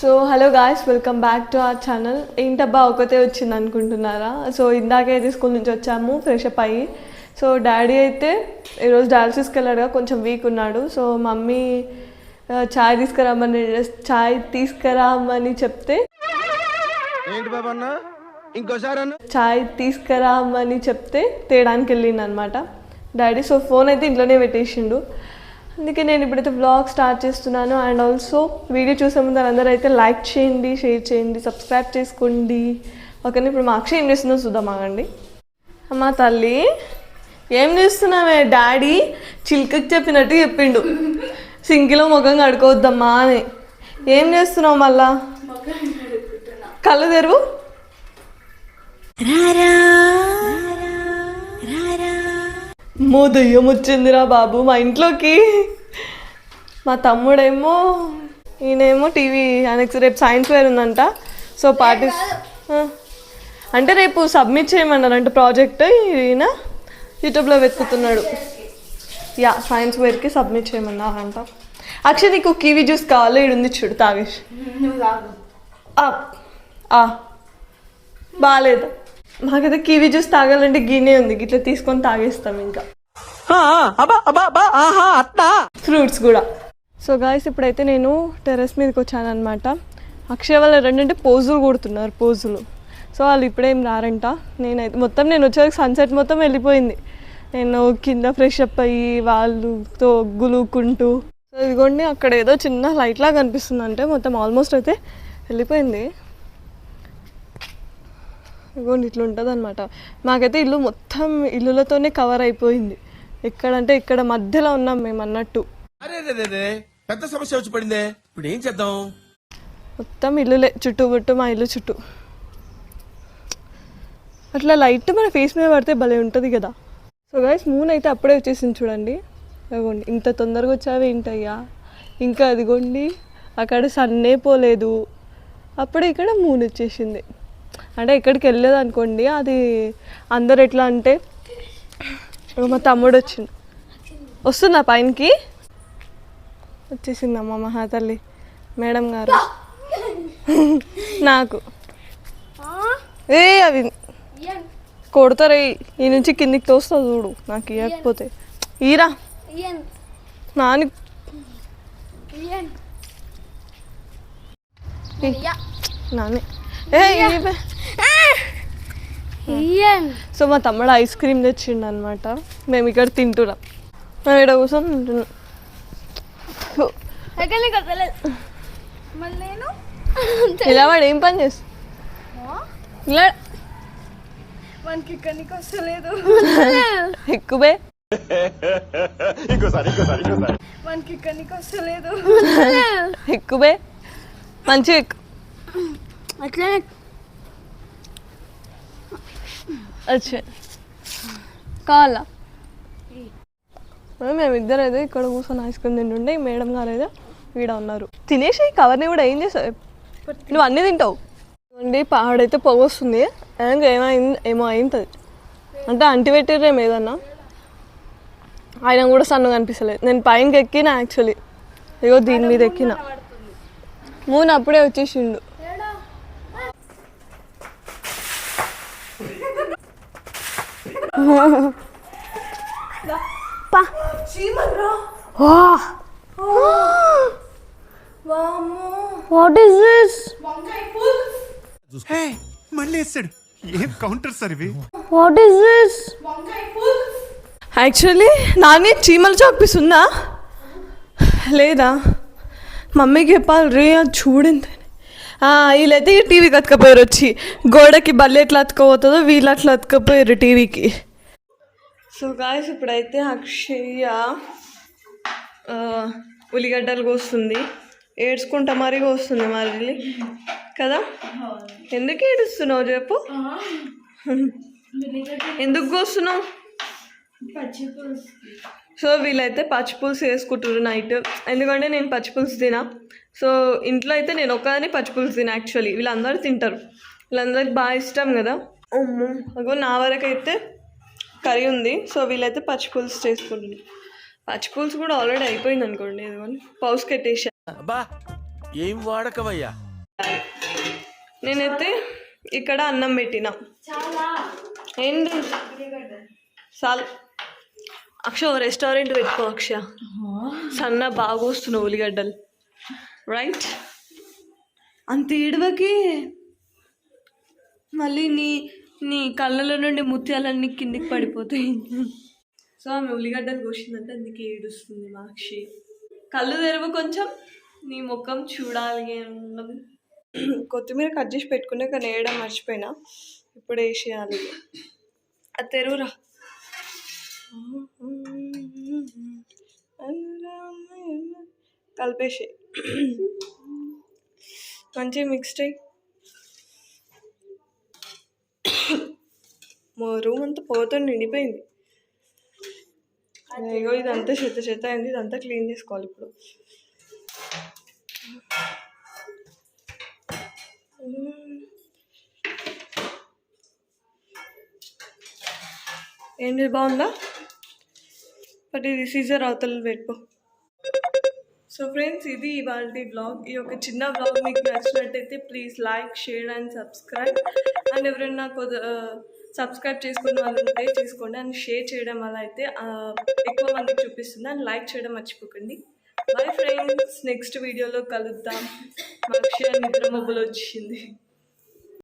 So hello guys, welcome back to our channel. ఏంటబ్బా ఒకతే వచ్చింది అనుకుంటున్నారా? సో ఇందాకే అయితే స్కూల్ నుంచి వచ్చాము ఫ్రెష్ అప్ అయ్యి. సో డాడీ అయితే ఈరోజు డయాలసిస్కి వెళ్ళాడుగా, కొంచెం వీక్ ఉన్నాడు. సో మమ్మీ చాయ్ తీసుకురామని చెప్తే చాయ్ తీసుకురామని చెప్తే తేడానికి వెళ్ళింది అనమాట డాడీ. సో ఫోన్ అయితే ఇంట్లోనే పెట్టేసిండు. అందుకే నేను ఇప్పుడైతే వ్లాగ్ స్టార్ట్ చేస్తున్నాను. అండ్ ఆల్సో వీడియో చూసే ముందు అందరూ అయితే లైక్ చేయండి, షేర్ చేయండి, సబ్స్క్రైబ్ చేసుకోండి. ఓకే, ఇప్పుడు మా అక్షయ్ ఏం చేస్తుందో చూద్దాం. ఆగండి. అమ్మ తల్లి, ఏం చేస్తున్నావే? డాడీ చిల్కకి చెప్పినట్టు చెప్పిండు, సింకిలో ముఖం కడుకోవద్దమ్మా అని. ఏం చేస్తున్నావు మళ్ళా? కళ్ళు తెరువు. మో దయ్యం వచ్చిందిరా బాబు మా ఇంట్లోకి. మా తమ్ముడేమో, ఈయనేమో టీవీ రేపు సైన్స్ వేర్ ఉందంట. సో అంటే రేపు సబ్మిట్ చేయమన్నారంట ప్రాజెక్ట్. ఈయన యూట్యూబ్లో వెతుకుతున్నాడు. యా, సైన్స్ వేర్కి సబ్మిట్ చేయమన్నారంట. అక్షయ్ నీకు కివీ జ్యూస్ కావాలి, ఇది ఉంది చూడు, తాగేసి. బాగాలేదు. మాకైతే కివీ జ్యూస్ తాగాలంటే గిన్నె ఉంది, ఇట్లా తీసుకొని తాగేస్తాం. ఇంకా ఫ్రూట్స్ కూడా. సో గాయస్, ఇప్పుడైతే నేను టెర్రస్ మీదకి వచ్చాను అనమాట. అక్షయ్ వాళ్ళు రెండంటే పోజులు కొడుతున్నారు, పోజులు. సో వాళ్ళు ఇప్పుడేం రారంట. నేను వచ్చేసరికి సన్సెట్ మొత్తం వెళ్ళిపోయింది. నేను కింద ఫ్రెష్ అప్ అయ్యి వాళ్ళతో గులుకుంటూ. సో ఇదిగోండి, అక్కడ ఏదో చిన్న లైట్ లాగా కనిపిస్తుంది. అంటే మొత్తం ఆల్మోస్ట్ అయితే వెళ్ళిపోయింది. ఇదిగోండి, ఇట్లా ఉంటుంది అనమాట. మాకైతే ఇల్లు మొత్తం ఇల్లులతోనే కవర్ అయిపోయింది. ఎక్కడంటే ఇక్కడ మధ్యలో ఉన్నాం మేము అన్నట్టు. పెద్ద సమస్య వచ్చి పడిందే, ఇప్పుడు ఏం చేద్దాం? మొత్తం ఇల్లులే చుట్టూ, మా ఇల్లు చుట్టూ. అట్లా లైట్ మన ఫేస్ మీద పడితే భలే ఉంటుంది కదా. సో గైస్, మూన్ అయితే అప్పుడే వచ్చేసింది చూడండి. అదిగోండి, ఇంత తొందరగా వచ్చావే ఏంటయ్యా. ఇంకా అదిగోండి, అక్కడ సన్నే పోలేదు, అప్పుడే ఇక్కడ మూన్ వచ్చేసింది. అంటే ఎక్కడికి వెళ్ళలేదు అనుకోండి. అది అందరు ఎట్లా అంటే, మా తమ్ముడు వచ్చింది, వస్తుందా పైనకి? వచ్చేసిందమ్మా మహా తల్లి మేడం గారు. నాకు అవి కొడతారు, ఈ నుంచి కిందికి తోస్తా చూడు. నాకు ఇవ్వకపోతే ఈరా నాని. నాని సో మా తమ్ముడు ఐస్ క్రీమ్ తెచ్చిండు అనమాట. మేము ఇక్కడ తింటున్నాం, మేము ఇక్కడ కూర్చొని తింటున్నాం. ఇలా వాడు ఏం పని చేస్తా ఎక్కువే ఎక్కువే మంచిగా ఎక్కు. అట్లా అచ్చా కావాలా? మేమిద్దరు అయితే ఇక్కడ కూర్చొని ఐస్ క్రీమ్ తింటుండే. మేడం గారు అయితే వీడ ఉన్నారు. తినేసి కవర్ని కూడా ఏం చేస్తావు? నువ్వు అన్నీ తింటావు అండి. పాడైతే పొగ వస్తుంది. ఏమో అయింది అంటే అంటి పెట్టిర్రేమో ఏదన్నా. ఆయన కూడా సన్నగా అనిపిస్తలేదు. నేను పైనకి ఎక్కిన యాక్చువల్లీ. ఇగో దీని మీద ఎక్కిన. మూన్ అప్పుడే వచ్చేసిండు. What is this? Hey, మళ్ళీ వేస్తాడు. ఏం కౌంటర్ సార్ ఇవి? What is this? Actually Nani చీమల చాక్పిస్తుందా లేదా మమ్మీకి చెప్పాలి రే, అది చూడింది. వీళ్ళైతే టీవీకి అతకపోయారు, వచ్చి గోడకి బల్లి ఎట్లా అతకపోతుందో వీళ్ళు అట్లా అతకపోయారు టీవీకి. సో గాయస్, ఇప్పుడైతే అక్షయ్య ఉల్లిగడ్డలు కోస్తుంది. ఏడ్చుకుంటా మరీ కోస్తుంది మరి కదా. ఎందుకు ఏడుస్తున్నావు చెప్పు? ఎందుకు కోస్తున్నావు? సో వీళ్ళైతే పచ్చిపులుసు వేసుకుంటారు నైట్. ఎందుకంటే నేను పచ్చిపులుసు తినా. సో ఇంట్లో అయితే నేను ఒక్కదాన్ని పచ్చిపులుసు తినా. యాక్చువల్లీ వీళ్ళందరూ తింటారు, వీళ్ళందరికి బాగా ఇష్టం కదా. అగో నా వరకు అయితే కర్రీ ఉంది. సో వీళ్ళైతే పచ్చిపులుసు చేసుకుంటున్నారు. పచ్చిపులుసు కూడా ఆల్రెడీ అయిపోయింది అనుకోండి. ఇదిగోండి పౌస్ కట్టేసా. ఏం వాడకవయ్యా. నేనైతే ఇక్కడ అన్నం పెట్టిన. ఏంటి చాలు అక్ష, రెస్టారెంట్ పెట్టుకో అక్ష. సన్న బాగా వస్తున్నావు ఉల్లిగడ్డలు, రైట్? అంత ఏడవకి మళ్ళీ నీ నీ కళ్ళలో నుండి ముత్యాలన్నీ కిందికి పడిపోతాయి. సో ఆమె ఉల్లిగడ్డలు కోసిందంటే అందుకే ఏడుస్తుంది మాక్షి. కళ్ళు తెరవు కొంచెం, నీ ముఖం చూడాలి అన్నది. కొత్తిమీర కట్ చేసి పెట్టుకునే కానీ వేయడం మర్చిపోయినా, ఇప్పుడు వేసేయాలి. అది తెరువురా. కలిపేసి మంచిగా మిక్స్డ్ అయ్యి మా రూమ్ అంతా పోతో నిండిపోయింది. ఇగో ఇదంతా చెత్త చెత్త అయింది, ఇదంతా క్లీన్ చేసుకోవాలి ఇప్పుడు. ఏంటి బాగుందా? బట్ ఇది సీజర్ అవతల పెట్టుకో. సో ఫ్రెండ్స్, ఇది ఇవాళ బ్లాగ్. ఈ ఒక చిన్న బ్లాగ్ మీకు నచ్చినట్టయితే please like, share and subscribe. And ఎవరైనా సబ్స్క్రైబ్ చేసుకున్న వాళ్ళు ఉంటే చేసుకోండి. అండ్ షేర్ చేయడం వల్ల అయితే ఎక్కువ మందికి చూపిస్తుంది. అండ్ లైక్ చేయడం మర్చిపోకండి. బై ఫ్రెండ్స్, నెక్స్ట్ వీడియోలో కలుద్దాం. మాకు నిద్ర మబ్బులు వచ్చింది.